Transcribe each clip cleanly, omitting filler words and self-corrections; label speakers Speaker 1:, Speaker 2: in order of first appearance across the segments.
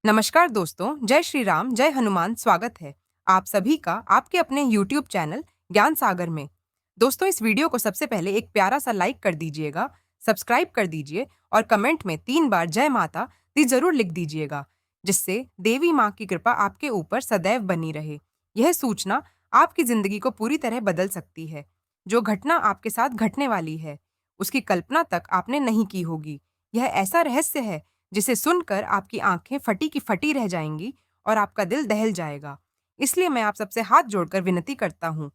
Speaker 1: नमस्कार दोस्तों, जय श्री राम, जय हनुमान। स्वागत है आप सभी का आपके अपने YouTube चैनल ज्ञान सागर में। दोस्तों, इस वीडियो को सबसे पहले एक प्यारा सा लाइक कर दीजिएगा, सब्सक्राइब कर दीजिए और कमेंट में 3 बार जय माता दी जरूर लिख दीजिएगा, जिससे देवी माँ की कृपा आपके ऊपर सदैव बनी रहे। यह सूचना आपकी जिंदगी को पूरी तरह बदल सकती है। जो घटना आपके साथ घटने वाली है, उसकी कल्पना तक आपने नहीं की होगी। यह ऐसा रहस्य है जिसे सुनकर आपकी आंखें फटी की फटी रह जाएंगी और आपका दिल दहल जाएगा। इसलिए मैं आप सबसे हाथ जोड़कर विनती करता हूँ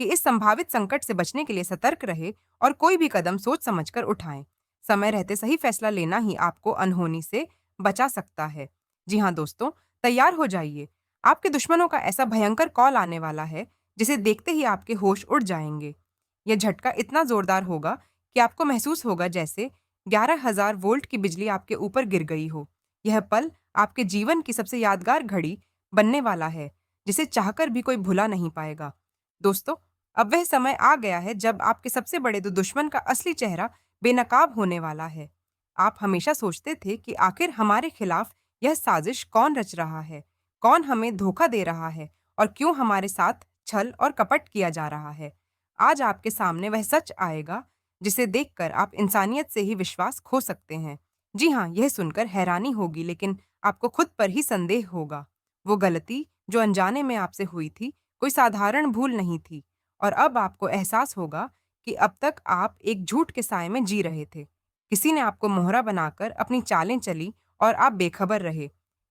Speaker 1: कि इस संभावित संकट से बचने के लिए सतर्क रहे और कोई भी कदम सोच समझकर उठाएं। समय रहते सही फैसला लेना ही आपको अनहोनी से बचा सकता है। जी हाँ दोस्तों, तैयार हो जाइए। आपके दुश्मनों का ऐसा भयंकर कॉल आने वाला है जिसे देखते ही आपके होश उड़ जाएंगे। यह झटका इतना जोरदार होगा कि आपको महसूस होगा जैसे 11,000 वोल्ट की बिजली आपके ऊपर गिर गई हो। यह पल आपके जीवन की सबसे यादगार घड़ी बनने वाला है, जिसे चाहकर भी कोई भुला नहीं पाएगा। दोस्तों, अब वह समय आ गया है जब आपके सबसे बड़े दुश्मन का असली चेहरा बेनकाब होने वाला है। आप हमेशा सोचते थे कि आखिर हमारे खिलाफ यह साजिश कौन रच रहा है, कौन हमें धोखा दे रहा है और क्यों हमारे साथ छल और कपट किया जा रहा है। आज आपके सामने वह सच आएगा जिसे देखकर आप इंसानियत से ही विश्वास खो सकते हैं। जी हाँ, यह सुनकर हैरानी होगी, लेकिन आपको खुद पर ही संदेह होगा। वो गलती जो अनजाने में आपसे हुई थी, कोई साधारण भूल नहीं थी। और अब आपको एहसास होगा कि अब तक आप एक झूठ के साए में जी रहे थे। किसी ने आपको मोहरा बनाकर अपनी चालें चली और आप बेखबर रहे।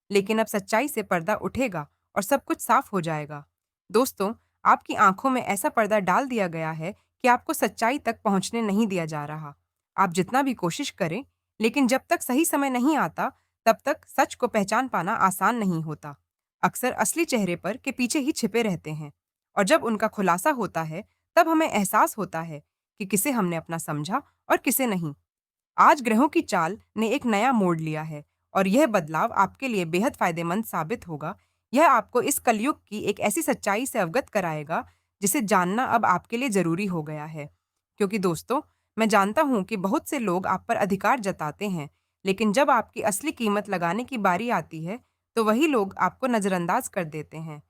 Speaker 1: लेकिन अब सच्चाई से पर्दा उठेगा और सब कुछ साफ हो जाएगा। दोस्तों, आपकी आंखों में ऐसा पर्दा डाल दिया गया है कि आपको सच्चाई तक पहुंचने नहीं दिया जा रहा। आप जितना भी कोशिश करें, लेकिन जब तक सही समय नहीं आता, तब तक सच को पहचान पाना आसान नहीं होता। अक्सर असली चेहरे पर के पीछे ही छिपे रहते हैं और जब उनका खुलासा होता है, तब हमें एहसास होता है कि किसे हमने अपना समझा और किसे नहीं। आज ग्रहों की चाल ने एक नया मोड़ लिया है और यह बदलाव आपके लिए बेहद फायदेमंद साबित होगा। यह आपको इस कलयुग की एक ऐसी सच्चाई से अवगत कराएगा जिसे जानना अब आपके लिए जरूरी हो गया है। क्योंकि दोस्तों, मैं जानता हूं कि बहुत से लोग आप पर अधिकार जताते हैं, लेकिन जब आपकी असली कीमत लगाने की बारी आती है, तो वही लोग आपको नजरअंदाज कर देते हैं।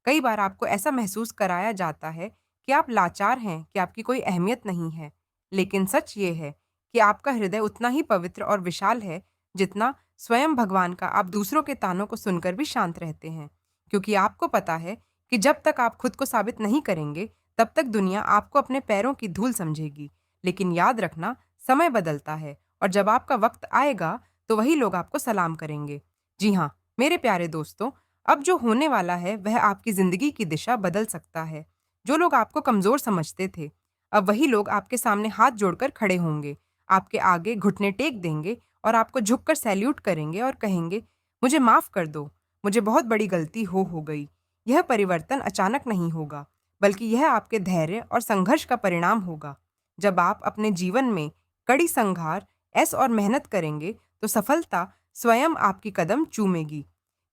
Speaker 1: कई बार आपको ऐसा महसूस कराया जाता है कि आप लाचार हैं, कि आपकी कोई अहमियत नहीं है। लेकिन सच ये है कि आपका हृदय उतना ही पवित्र और विशाल है जितना स्वयं भगवान का। आप दूसरों के तानों को सुनकर भी शांत रहते हैं, क्योंकि आपको पता है कि जब तक आप खुद को साबित नहीं करेंगे, तब तक दुनिया आपको अपने पैरों की धूल समझेगी। लेकिन याद रखना, समय बदलता है और जब आपका वक्त आएगा, तो वही लोग आपको सलाम करेंगे। जी हाँ, मेरे प्यारे दोस्तों, अब जो होने वाला है वह आपकी जिंदगी की दिशा बदल सकता है। जो लोग आपको कमजोर समझते थे, अब वही लोग आपके सामने हाथ जोड़कर खड़े होंगे, आपके आगे घुटने टेक देंगे और आपको झुककर सैल्यूट करेंगे और कहेंगे, मुझे माफ कर दो, मुझे बहुत बड़ी गलती हो गई। यह परिवर्तन अचानक नहीं होगा, बल्कि यह आपके धैर्य और संघर्ष का परिणाम होगा। जब आप अपने जीवन में कड़ी संघार ऐस और मेहनत करेंगे, तो सफलता स्वयं आपकी कदम चूमेगी।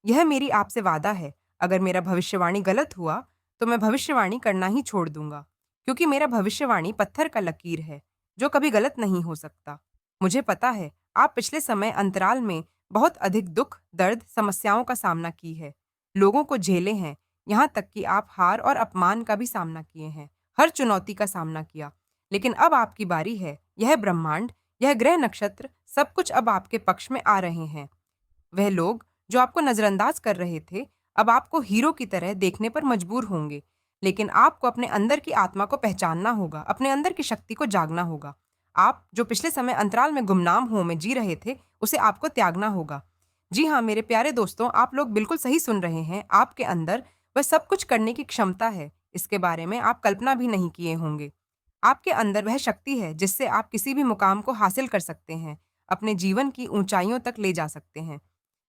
Speaker 1: यह मेरी आपसे वादा है। अगर मेरा भविष्यवाणी गलत हुआ, तो मैं भविष्यवाणी करना ही छोड़ दूंगा, क्योंकि मेरा भविष्यवाणी पत्थर का लकीर है जो कभी गलत नहीं हो सकता। मुझे पता है आप पिछले समय अंतराल में बहुत अधिक दुख, दर्द, समस्याओं का सामना की है, लोगों को झेले हैं, यहाँ तक कि आप हार और अपमान का भी सामना किए हैं, हर चुनौती का सामना किया। लेकिन अब आपकी बारी है। यह ब्रह्मांड, यह ग्रह नक्षत्र, सब कुछ अब आपके पक्ष में आ रहे हैं। वह लोग जो आपको नजरअंदाज कर रहे थे, अब आपको हीरो की तरह देखने पर मजबूर होंगे। लेकिन आपको अपने अंदर की आत्मा को पहचानना होगा, अपने अंदर की शक्ति को जागना होगा। आप जो पिछले समय अंतराल में गुमनाम हो में जी रहे थे, उसे आपको त्यागना होगा। जी हाँ मेरे प्यारे दोस्तों, आप लोग बिल्कुल सही सुन रहे हैं। आपके अंदर वह सब कुछ करने की क्षमता है, इसके बारे में आप कल्पना भी नहीं किए होंगे। आपके अंदर वह शक्ति है जिससे आप किसी भी मुकाम को हासिल कर सकते हैं, अपने जीवन की ऊंचाइयों तक ले जा सकते हैं,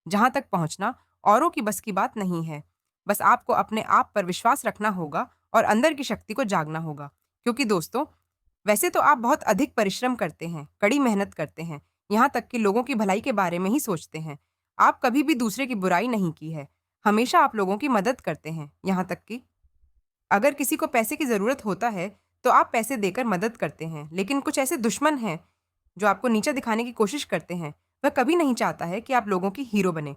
Speaker 1: जहां तक पहुंचना औरों की बस की बात नहीं है। बस आपको अपने आप पर विश्वास रखना होगा और अंदर की शक्ति को जागना होगा। क्योंकि दोस्तों, वैसे तो आप बहुत अधिक परिश्रम करते हैं, कड़ी मेहनत करते हैं, यहाँ तक कि लोगों की भलाई के बारे में ही सोचते हैं। आप कभी भी दूसरे की बुराई नहीं की है, हमेशा आप लोगों की मदद करते हैं, यहाँ तक कि अगर किसी को पैसे की ज़रूरत होता है, तो आप पैसे देकर मदद करते हैं। लेकिन कुछ ऐसे दुश्मन हैं जो आपको नीचा दिखाने की कोशिश करते हैं। वह कभी नहीं चाहता है कि आप लोगों की हीरो बने।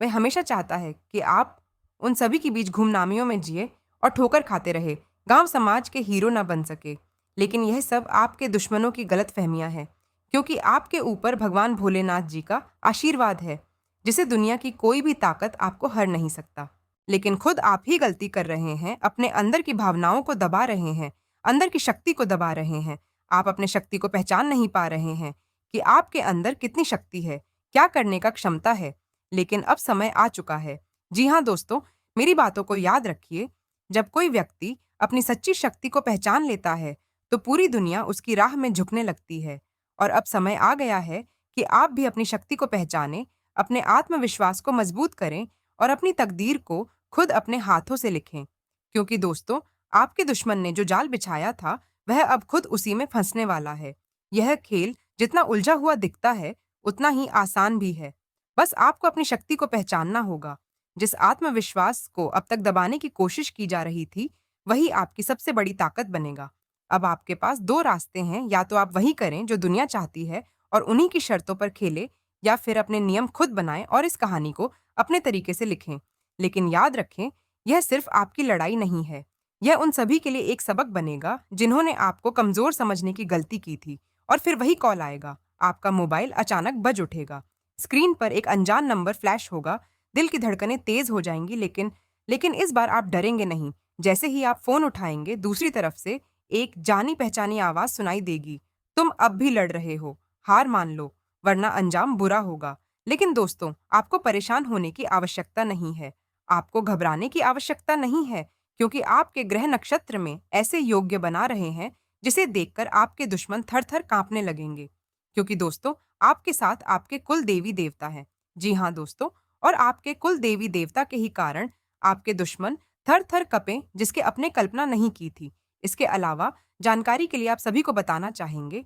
Speaker 1: वह हमेशा चाहता है कि आप उन सभी के बीच गुमनामियों में जिए और ठोकर खाते रहे, गांव समाज के हीरो ना बन सके। लेकिन यह सब आपके दुश्मनों की गलतफहमियां हैं, क्योंकि आपके ऊपर भगवान भोलेनाथ जी का आशीर्वाद है, जिसे दुनिया की कोई भी ताकत आपको हर नहीं सकता। लेकिन खुद आप ही गलती कर रहे हैं, अपने अंदर की भावनाओं को दबा रहे हैं, अंदर की शक्ति को दबा रहे हैं। आप अपने शक्ति को पहचान नहीं पा रहे हैं कि आपके अंदर कितनी शक्ति है, क्या करने का क्षमता है। लेकिन अब समय आ चुका है। जी हाँ दोस्तों, मेरी बातों को याद रखिए। जब कोई व्यक्ति अपनी सच्ची शक्ति को पहचान लेता है, तो पूरी दुनिया उसकी राह में झुकने लगती है। और अब समय आ गया है कि आप भी अपनी शक्ति को पहचानें, अपने आत्मविश्वास को मजबूत करें और अपनी तकदीर को खुद अपने हाथों से लिखें। क्योंकि दोस्तों, आपके दुश्मन ने जो जाल बिछाया था, वह अब खुद उसी में फंसने वाला है। यह खेल जितना उलझा हुआ दिखता है, उतना ही आसान भी है। बस आपको अपनी शक्ति को पहचानना होगा। जिस आत्मविश्वास को अब तक दबाने की कोशिश की जा रही थी, वही आपकी सबसे बड़ी ताकत बनेगा। अब आपके पास दो रास्ते हैं, या तो आप वही करें जो दुनिया चाहती है और उन्हीं की शर्तों पर खेलें, या फिर अपने नियम खुद बनाएं और इस कहानी को अपने तरीके से लिखें। लेकिन याद रखें, यह सिर्फ आपकी लड़ाई नहीं है। यह उन सभी के लिए एक सबक बनेगा जिन्होंने आपको कमजोर समझने की गलती की थी। और फिर वही कॉल आएगा, आपका मोबाइल अचानक बज उठेगा, स्क्रीन पर एक अनजान नंबर फ्लैश होगा, दिल की धड़कनें तेज हो जाएंगी, लेकिन इस बार आप डरेंगे नहीं। जैसे ही आप फोन उठाएंगे, दूसरी तरफ से एक जानी पहचानी आवाज सुनाई देगी, तुम अब भी लड़ रहे हो, हार मान लो, वरना अंजाम बुरा होगा। लेकिन दोस्तों, आपको परेशान होने की आवश्यकता नहीं है, आपको घबराने की आवश्यकता नहीं है, क्योंकि आपके ग्रह नक्षत्र में ऐसे योग्य बना रहे हैं जिसे देखकर आपके दुश्मन थर थर कांपने लगेंगे। क्योंकि दोस्तों, आपके साथ आपके कुल देवी देवता हैं। जी हाँ दोस्तों, और आपके कुल देवी देवता के ही कारण आपके दुश्मन थर थर कपें, जिसके अपने कल्पना नहीं की थी। इसके अलावा जानकारी के लिए आप सभी को बताना चाहेंगे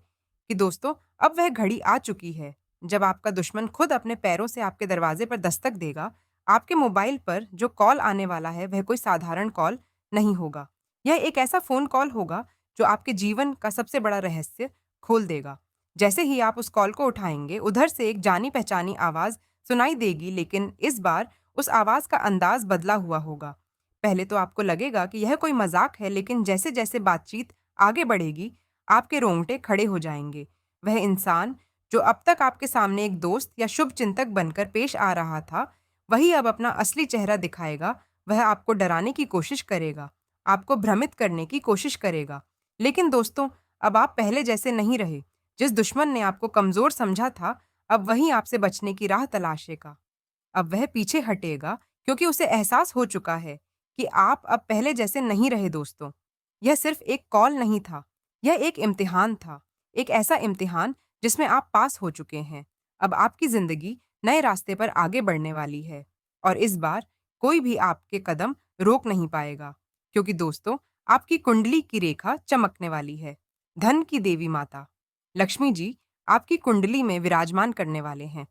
Speaker 1: कि दोस्तों, अब वह घड़ी आ चुकी है जब आपका दुश्मन खुद अपने पैरों से आपके दरवाजे पर दस्तक देगा। आपके मोबाइल पर जो कॉल आने वाला है, वह कोई साधारण कॉल नहीं होगा। यह एक ऐसा फोन कॉल होगा जो आपके जीवन का सबसे बड़ा रहस्य खोल देगा। जैसे ही आप उस कॉल को उठाएंगे, उधर से एक जानी पहचानी आवाज सुनाई देगी, लेकिन इस बार उस आवाज का अंदाज बदला हुआ होगा। पहले तो आपको लगेगा कि यह कोई मजाक है, लेकिन जैसे जैसे बातचीत आगे बढ़ेगी, आपके रोंगटे खड़े हो जाएंगे। वह इंसान जो अब तक आपके सामने एक दोस्त या शुभ चिंतक बनकर पेश आ रहा था, वही अब अपना असली चेहरा दिखाएगा। वह आपको डराने की कोशिश करेगा, आपको भ्रमित करने की कोशिश करेगा। लेकिन दोस्तों, अब आप पहले जैसे नहीं रहे। जिस दुश्मन ने आपको कमजोर समझा था, अब वही आपसे बचने की राह तलाशेगा। अब वह पीछे हटेगा, क्योंकि उसे एहसास हो चुका है कि आप अब पहले जैसे नहीं रहे। दोस्तों, यह सिर्फ एक कॉल नहीं था, यह एक इम्तिहान था। एक ऐसा इम्तिहान जिसमें आप पास हो चुके हैं। अब आपकी जिंदगी नए रास्ते पर आगे बढ़ने वाली है, और इस बार कोई भी आपके कदम रोक नहीं पाएगा। क्योंकि दोस्तों, आपकी कुंडली की रेखा चमकने वाली है। धन की देवी माता लक्ष्मी जी आपकी कुंडली में विराजमान करने वाले हैं,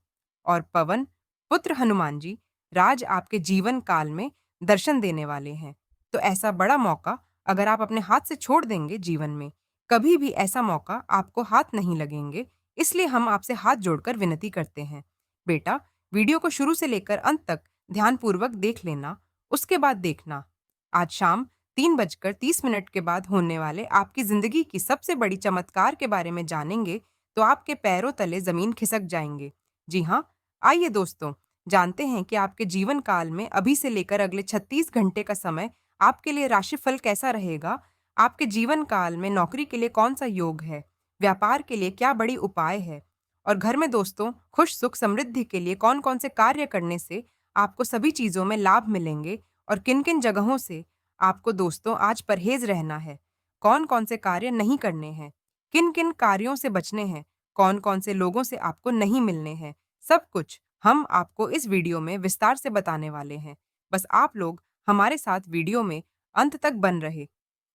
Speaker 1: और पवन पुत्र हनुमान जी राज आपके जीवन काल में दर्शन देने वाले हैं। तो ऐसा बड़ा मौका अगर आप अपने हाथ से छोड़ देंगे, जीवन में कभी भी ऐसा मौका आपको हाथ नहीं लगेंगे। इसलिए हम आपसे हाथ जोड़कर विनती करते हैं, बेटा, वीडियो को शुरू से लेकर अंत तक ध्यानपूर्वक देख लेना, उसके बाद देखना। आज शाम 3:30 के बाद होने वाले आपकी जिंदगी की सबसे बड़ी चमत्कार के बारे में जानेंगे, तो आपके पैरों तले जमीन खिसक जाएंगे। जी हाँ, आइए दोस्तों, जानते हैं कि आपके जीवन काल में अभी से लेकर अगले 36 घंटे का समय आपके लिए राशिफल कैसा रहेगा। आपके जीवन काल में नौकरी के लिए कौन सा योग है, व्यापार के लिए क्या बड़ी उपाय है, और घर में दोस्तों खुश सुख समृद्धि के लिए कौन कौन से कार्य करने से आपको सभी चीजों में लाभ मिलेंगे, और किन किन जगहों से आपको दोस्तों आज परहेज रहना है, कौन कौन से कार्य नहीं करने हैं, किन किन कार्यों से बचने हैं, कौन कौन से लोगों से आपको नहीं मिलने हैं, सब कुछ हम आपको इस वीडियो में विस्तार से बताने वाले हैं। बस आप लोग हमारे साथ वीडियो में अंत तक बन रहे।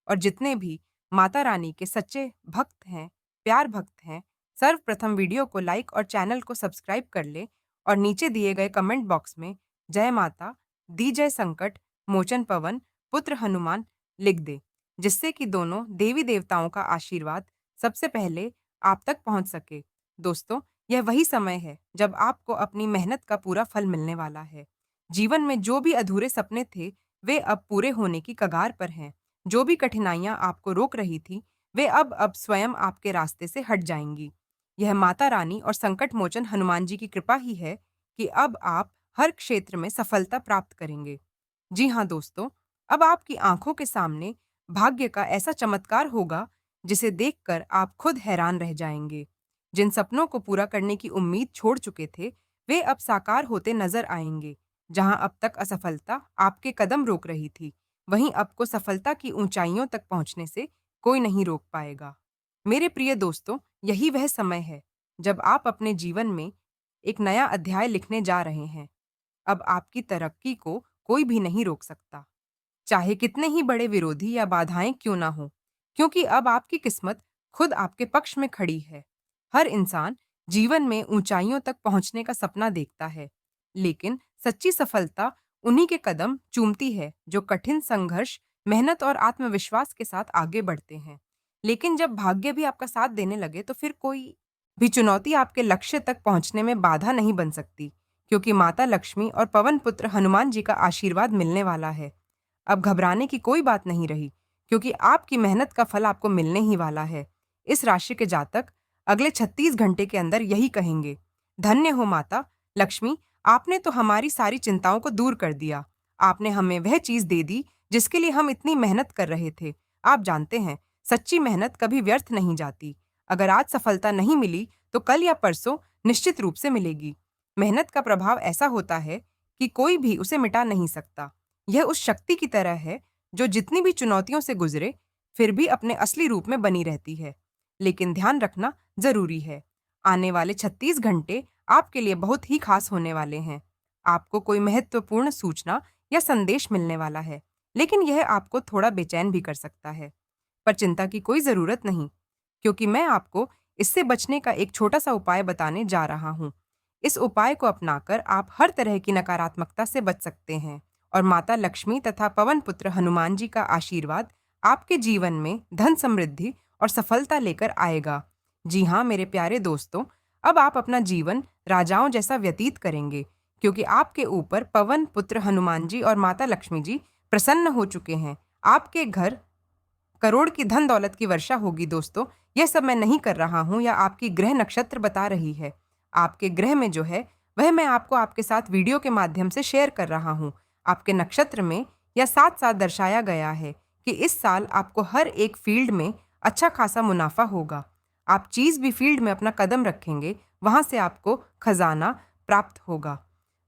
Speaker 1: और जितने भी माता रानी के सच्चे भक्त हैं, प्यार भक्त हैं, सर्वप्रथम वीडियो को लाइक और चैनल को सब्सक्राइब कर ले, और नीचे दिए गए कमेंट बॉक्स में जय माता दी, जय संकट मोचन पवन पुत्र हनुमान लिख दे, जिससे कि दोनों देवी देवताओं का आशीर्वाद सबसे पहले आप तक पहुंच सके। दोस्तों, यह वही समय है जब आपको अपनी मेहनत का पूरा फल मिलने वाला है। जीवन में जो भी अधूरे सपने थे, वे अब पूरे होने की कगार पर हैं। जो भी कठिनाइयां आपको रोक रही थी, वे अब स्वयं आपके रास्ते से हट जाएंगी। यह माता रानी और संकट मोचन हनुमान जी की कृपा ही है कि अब आप हर क्षेत्र में सफलता प्राप्त करेंगे। जी हाँ दोस्तों, अब आपकी आंखों के सामने भाग्य का ऐसा चमत्कार होगा जिसे देखकर आप खुद हैरान रह जाएंगे। जिन सपनों को पूरा करने की उम्मीद छोड़ चुके थे, वे अब साकार होते नजर आएंगे। जहां अब तक असफलता आपके कदम रोक रही थी, वहीं आपको सफलता की ऊंचाइयों तक पहुंचने से कोई नहीं रोक पाएगा। मेरे प्रिय दोस्तों, यही वह समय है जब आप अपने जीवन में एक नया अध्याय लिखने जा रहे हैं। अब आपकी तरक्की को कोई भी नहीं रोक सकता, चाहे कितने ही बड़े विरोधी या बाधाएं क्यों ना हो, क्योंकि अब आपकी किस्मत खुद आपके पक्ष में खड़ी है। हर इंसान जीवन में ऊंचाइयों तक पहुंचने का सपना देखता है, लेकिन सच्ची सफलता उन्हीं के कदम चूमती है जो कठिन संघर्ष, मेहनत और आत्मविश्वास के साथ आगे बढ़ते हैं। लेकिन जब भाग्य भी आपका साथ देने लगे, तो फिर कोई भी चुनौती आपके लक्ष्य तक पहुंचने में बाधा नहीं बन सकती, क्योंकि माता लक्ष्मी और पवन पुत्र हनुमान जी का आशीर्वाद मिलने वाला है। अब घबराने की कोई बात नहीं रही, क्योंकि आपकी मेहनत का फल आपको मिलने ही वाला है। इस राशि के जातक अगले 36 घंटे के अंदर यही कहेंगे, धन्य हो माता लक्ष्मी, आपने तो हमारी सारी चिंताओं को दूर कर दिया। आपने हमें वह चीज दे दी जिसके लिए हम इतनी मेहनत कर रहे थे। आप जानते हैं, सच्ची मेहनत कभी व्यर्थ नहीं जाती। अगर आज सफलता नहीं मिली, तो कल या परसों निश्चित रूप से मिलेगी। मेहनत का प्रभाव ऐसा होता है कि कोई भी उसे मिटा नहीं सकता। यह उस शक्ति की तरह है जो जितनी भी चुनौतियों से गुजरे, फिर भी अपने असली रूप में बनी रहती है। लेकिन ध्यान रखना जरूरी है, आने वाले 36 घंटे आपके लिए बहुत ही खास होने वाले हैं। आपको कोई महत्वपूर्ण सूचना या संदेश मिलने वाला है, लेकिन यह आपको थोड़ा बेचैन भी कर सकता है। पर चिंता की कोई जरूरत नहीं, क्योंकि मैं आपको इससे बचने का एक छोटा सा उपाय बताने जा रहा हूँ। इस उपाय को अपनाकर आप हर तरह की नकारात्मकता से बच सकते हैं, और माता लक्ष्मी तथा पवन पुत्र हनुमान जी का आशीर्वाद आपके जीवन में धन, समृद्धि और सफलता लेकर आएगा। जी हाँ मेरे प्यारे दोस्तों, अब आप अपना जीवन राजाओं जैसा व्यतीत करेंगे, क्योंकि आपके ऊपर पवन पुत्र हनुमान जी और माता लक्ष्मी जी प्रसन्न हो चुके हैं। आपके घर करोड़ की धन दौलत की वर्षा होगी दोस्तों। यह सब मैं नहीं कर रहा हूँ या आपकी ग्रह नक्षत्र बता रही है। आपके ग्रह में जो है, वह मैं आपको आपके साथ वीडियो के माध्यम से शेयर कर रहा हूँ। आपके नक्षत्र में यह साथ साथ दर्शाया गया है कि इस साल आपको हर एक फील्ड में अच्छा खासा मुनाफा होगा। आप चीज भी फील्ड में अपना कदम रखेंगे, वहां से आपको खजाना प्राप्त होगा।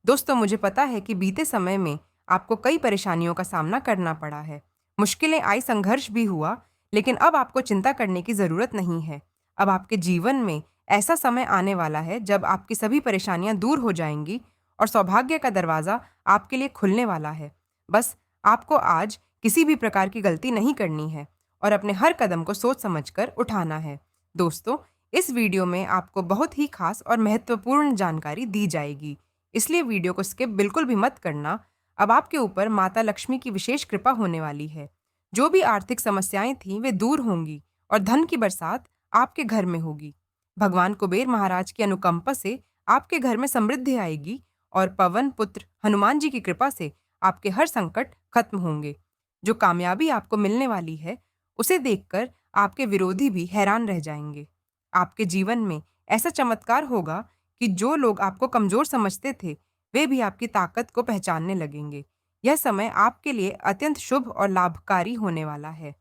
Speaker 1: दोस्तों, मुझे पता है कि बीते समय में आपको कई परेशानियों का सामना करना पड़ा है, मुश्किलें आई, संघर्ष भी हुआ, लेकिन अब आपको चिंता करने की जरूरत नहीं है। अब आपके जीवन में ऐसा समय आने वाला है जब आपकी सभी परेशानियां दूर हो जाएंगी और सौभाग्य का दरवाजा आपके लिए खुलने वाला है। बस आपको आज किसी भी प्रकार की गलती नहीं करनी है और अपने हर कदम को सोच समझकर उठाना है। दोस्तों, इस वीडियो में आपको बहुत ही खास और महत्वपूर्ण जानकारी दी जाएगी, इसलिए वीडियो को स्किप बिल्कुल भी मत करना। अब आपके ऊपर माता लक्ष्मी की विशेष कृपा होने वाली है। जो भी आर्थिक समस्याएं थीं, वे दूर होंगी और धन की बरसात आपके घर में होगी। भगवान कुबेर महाराज की अनुकंपा से आपके घर में समृद्धि आएगी और पवन पुत्र हनुमान जी की कृपा से आपके हर संकट खत्म होंगे। जो कामयाबी आपको मिलने वाली है, उसे देखकर आपके विरोधी भी हैरान रह जाएंगे। आपके जीवन में ऐसा चमत्कार होगा कि जो लोग आपको कमजोर समझते थे, वे भी आपकी ताकत को पहचानने लगेंगे। यह समय आपके लिए अत्यंत शुभ और लाभकारी होने वाला है।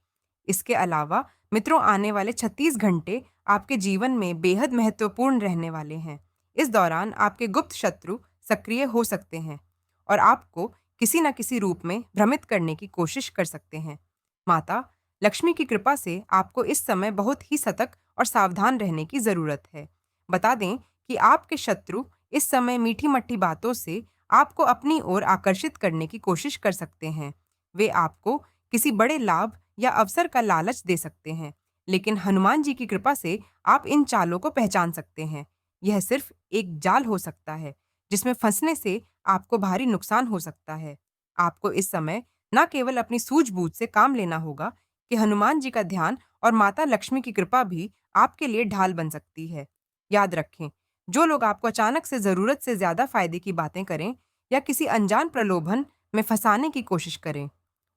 Speaker 1: इसके अलावा मित्रों, आने वाले 36 घंटे आपके जीवन में बेहद महत्वपूर्ण रहने वाले हैं। इस दौरान आपके गुप्त शत्रु सक्रिय हो सकते हैं और आपको किसी न किसी रूप में भ्रमित करने की कोशिश कर सकते हैं। माता लक्ष्मी की कृपा से आपको इस समय बहुत ही सतर्क और सावधान रहने की जरूरत है। बता दें कि आपके शत्रु इस समय मीठी मट्ठी बातों से आपको अपनी ओर आकर्षित करने की कोशिश कर सकते हैं। वे आपको किसी बड़े लाभ या अवसर का लालच दे सकते हैं, लेकिन हनुमान जी की कृपा से आप इन चालों को पहचान सकते हैं। यह सिर्फ एक जाल हो सकता है जिसमें फंसने से आपको भारी नुकसान हो सकता है। आपको इस समय न केवल अपनी सूझबूझ से काम लेना होगा कि हनुमान जी का ध्यान और माता लक्ष्मी की कृपा भी आपके लिए ढाल बन सकती है। याद रखें, जो लोग आपको अचानक से जरूरत से ज्यादा फायदे की बातें करें या किसी अनजान प्रलोभन में फंसाने की कोशिश करें।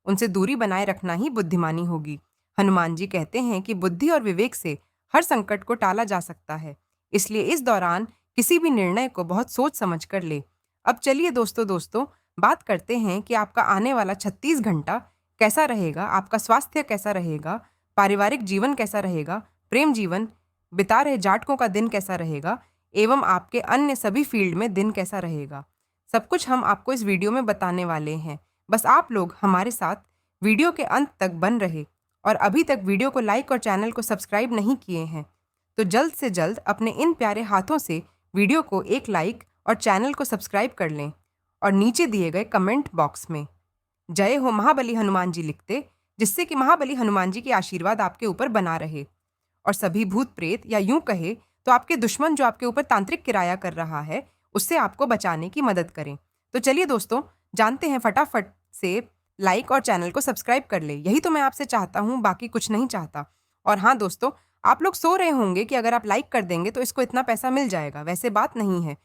Speaker 1: उनसे दूरी बनाए रखना ही बुद्धिमानी होगी। हनुमान जी कहते हैं कि बुद्धि और विवेक से हर संकट को टाला जा सकता है, इसलिए इस दौरान किसी भी निर्णय को बहुत सोच समझ कर ले। अब चलिए दोस्तों दोस्तों बात करते हैं कि आपका आने वाला 36 घंटा कैसा रहेगा, आपका स्वास्थ्य कैसा रहेगा, पारिवारिक जीवन कैसा रहेगा, प्रेम जीवन, बिता रहे जातकों का दिन कैसा रहेगा एवं आपके अन्य सभी फील्ड में दिन कैसा रहेगा। सब कुछ हम आपको इस वीडियो में बताने वाले हैं। बस आप लोग हमारे साथ वीडियो के अंत तक बन रहे और अभी तक वीडियो को लाइक और चैनल को सब्सक्राइब नहीं किए हैं तो जल्द से जल्द अपने इन प्यारे हाथों से वीडियो को एक लाइक और चैनल को सब्सक्राइब कर लें और नीचे दिए गए कमेंट बॉक्स में जय हो महाबली हनुमान जी लिख दे, जिससे कि महाबली हनुमान जी के आशीर्वाद आपके ऊपर बना रहे और सभी भूत प्रेत या यूं कहे तो आपके दुश्मन जो आपके ऊपर तांत्रिक किराया कर रहा है उससे आपको बचाने की मदद करें। तो चलिए दोस्तों जानते हैं, फटाफट से लाइक और चैनल को सब्सक्राइब कर ले। यही तो मैं आपसे चाहता हूँ, बाकी कुछ नहीं चाहता। और हाँ दोस्तों, आप लोग सो रहे होंगे कि अगर आप लाइक कर देंगे तो इसको इतना पैसा मिल जाएगा। वैसे बात नहीं है।